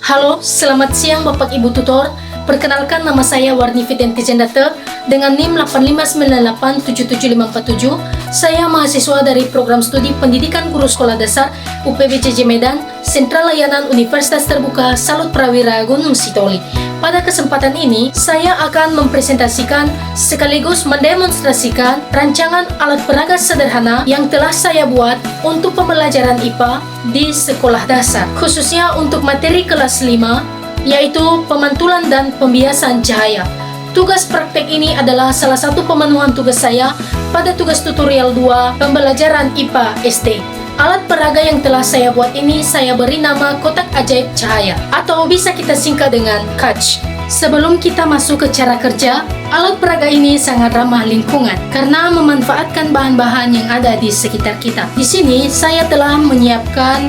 Halo, selamat siang Bapak Ibu Tutor. Perkenalkan, nama saya Warni Fidentizen Data dengan NIM 859877547. Saya mahasiswa dari Program Studi Pendidikan Guru Sekolah Dasar UPBCJ Medan, Sentral Layanan Universitas Terbuka Salut Prawira Gunung Sitoli. Pada kesempatan ini, saya akan mempresentasikan sekaligus mendemonstrasikan rancangan alat peraga sederhana yang telah saya buat untuk pembelajaran IPA di sekolah dasar, khususnya untuk materi kelas 5, yaitu pemantulan dan pembiasan cahaya. Tugas praktek ini adalah salah satu pemenuhan tugas saya pada tugas tutorial 2 pembelajaran IPA SD. Alat peraga yang telah saya buat ini saya beri nama kotak ajaib cahaya, atau bisa kita singkat dengan KACH. Sebelum kita masuk ke cara kerja, alat peraga ini sangat ramah lingkungan karena memanfaatkan bahan-bahan yang ada di sekitar kita. Di sini saya telah menyiapkan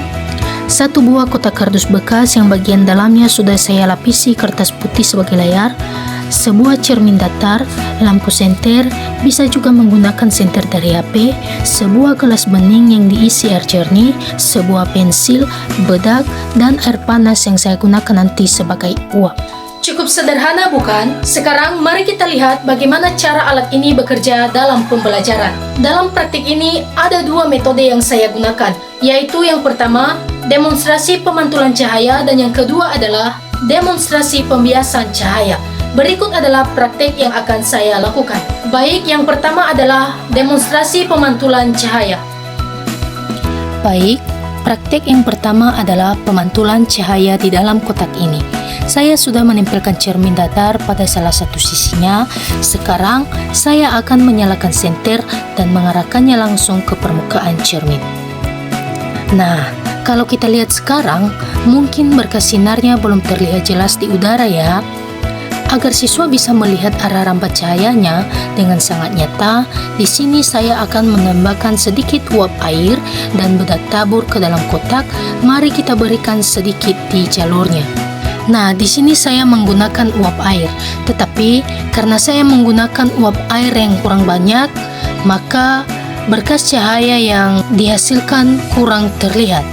satu buah kotak kardus bekas yang bagian dalamnya sudah saya lapisi kertas putih sebagai layar, sebuah cermin datar, lampu senter, bisa juga menggunakan senter dari HP, sebuah gelas bening yang diisi air jernih, sebuah pensil, bedak, dan air panas yang saya gunakan nanti sebagai uap. Cukup sederhana bukan? Sekarang mari kita lihat bagaimana cara alat ini bekerja dalam pembelajaran. Dalam praktik ini ada dua metode yang saya gunakan, yaitu yang pertama, demonstrasi pemantulan cahaya, dan yang kedua adalah demonstrasi pembiasan cahaya. Berikut adalah praktek yang akan saya lakukan. Baik, yang pertama adalah demonstrasi pemantulan cahaya. Baik, praktek yang pertama adalah pemantulan cahaya di dalam kotak ini. Saya sudah menempelkan cermin datar pada salah satu sisinya. Sekarang saya akan menyalakan senter dan mengarahkannya langsung ke permukaan cermin. Nah, kalau kita lihat sekarang, mungkin berkas sinarnya belum terlihat jelas di udara ya. Agar siswa bisa melihat arah rambat cahayanya dengan sangat nyata, di sini saya akan menambahkan sedikit uap air dan bedak tabur ke dalam kotak. Mari kita berikan sedikit di jalurnya. Nah, di sini saya menggunakan uap air, tetapi karena saya menggunakan uap air yang kurang banyak, maka berkas cahaya yang dihasilkan kurang terlihat.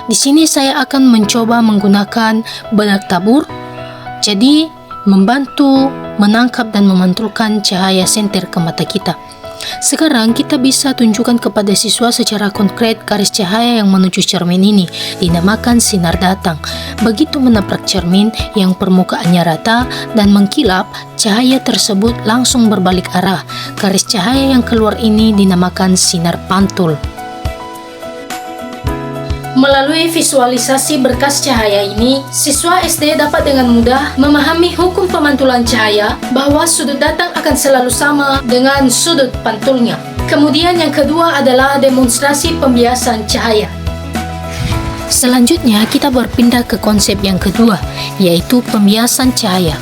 Di sini saya akan mencoba menggunakan bedak tabur, jadi membantu menangkap dan memantulkan cahaya senter ke mata kita. Sekarang kita bisa tunjukkan kepada siswa secara konkret garis cahaya yang menuju cermin ini, dinamakan sinar datang. Begitu menabrak cermin yang permukaannya rata dan mengkilap, cahaya tersebut langsung berbalik arah. Garis cahaya yang keluar ini dinamakan sinar pantul. Melalui visualisasi berkas cahaya ini, siswa SD dapat dengan mudah memahami hukum pemantulan cahaya bahwa sudut datang akan selalu sama dengan sudut pantulnya. Kemudian yang kedua adalah demonstrasi pembiasan cahaya. Selanjutnya kita berpindah ke konsep yang kedua, yaitu pembiasan cahaya.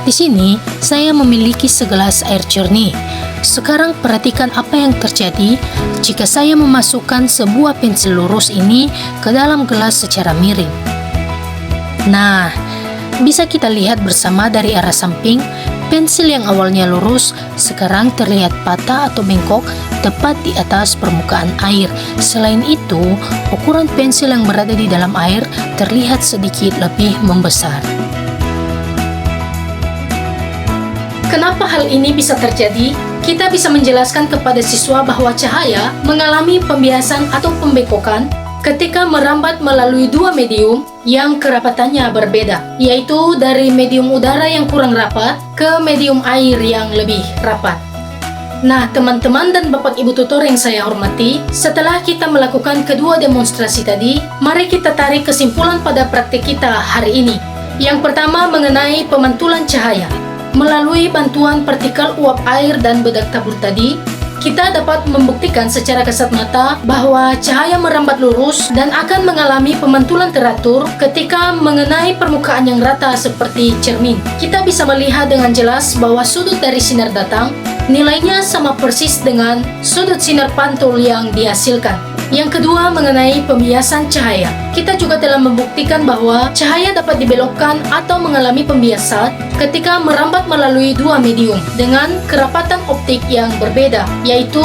Di sini saya memiliki segelas air jernih. Sekarang perhatikan apa yang terjadi jika saya memasukkan sebuah pensil lurus ini ke dalam gelas secara miring. Nah, bisa kita lihat bersama dari arah samping, pensil yang awalnya lurus sekarang terlihat patah atau bengkok tepat di atas permukaan air. Selain itu, ukuran pensil yang berada di dalam air terlihat sedikit lebih membesar. Kenapa hal ini bisa terjadi? Kita bisa menjelaskan kepada siswa bahwa cahaya mengalami pembiasan atau pembengkokan ketika merambat melalui dua medium yang kerapatannya berbeda, yaitu dari medium udara yang kurang rapat ke medium air yang lebih rapat. Nah, teman-teman dan Bapak Ibu Tutor yang saya hormati, setelah kita melakukan kedua demonstrasi tadi, mari kita tarik kesimpulan pada praktik kita hari ini. Yang pertama mengenai pemantulan cahaya. Melalui bantuan partikel uap air dan bedak tabur tadi, kita dapat membuktikan secara kasat mata bahwa cahaya merambat lurus dan akan mengalami pemantulan teratur ketika mengenai permukaan yang rata seperti cermin. Kita bisa melihat dengan jelas bahwa sudut dari sinar datang nilainya sama persis dengan sudut sinar pantul yang dihasilkan. Yang kedua, mengenai pembiasan cahaya. Kita juga telah membuktikan bahwa cahaya dapat dibelokkan atau mengalami pembiasan ketika merambat melalui dua medium dengan kerapatan optik yang berbeda, yaitu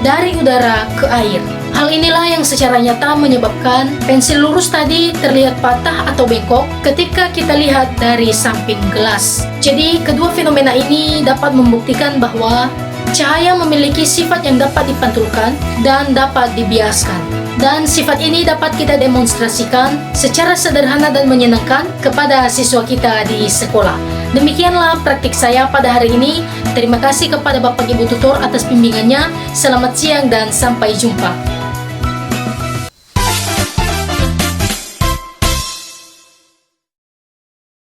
dari udara ke air. Hal inilah yang secara nyata menyebabkan pensil lurus tadi terlihat patah atau bengkok ketika kita lihat dari samping gelas. Jadi, kedua fenomena ini dapat membuktikan bahwa cahaya memiliki sifat yang dapat dipantulkan dan dapat dibiaskan. Dan sifat ini dapat kita demonstrasikan secara sederhana dan menyenangkan kepada siswa kita di sekolah. Demikianlah praktik saya pada hari ini. Terima kasih kepada Bapak Ibu Tutor atas bimbingannya. Selamat siang dan sampai jumpa.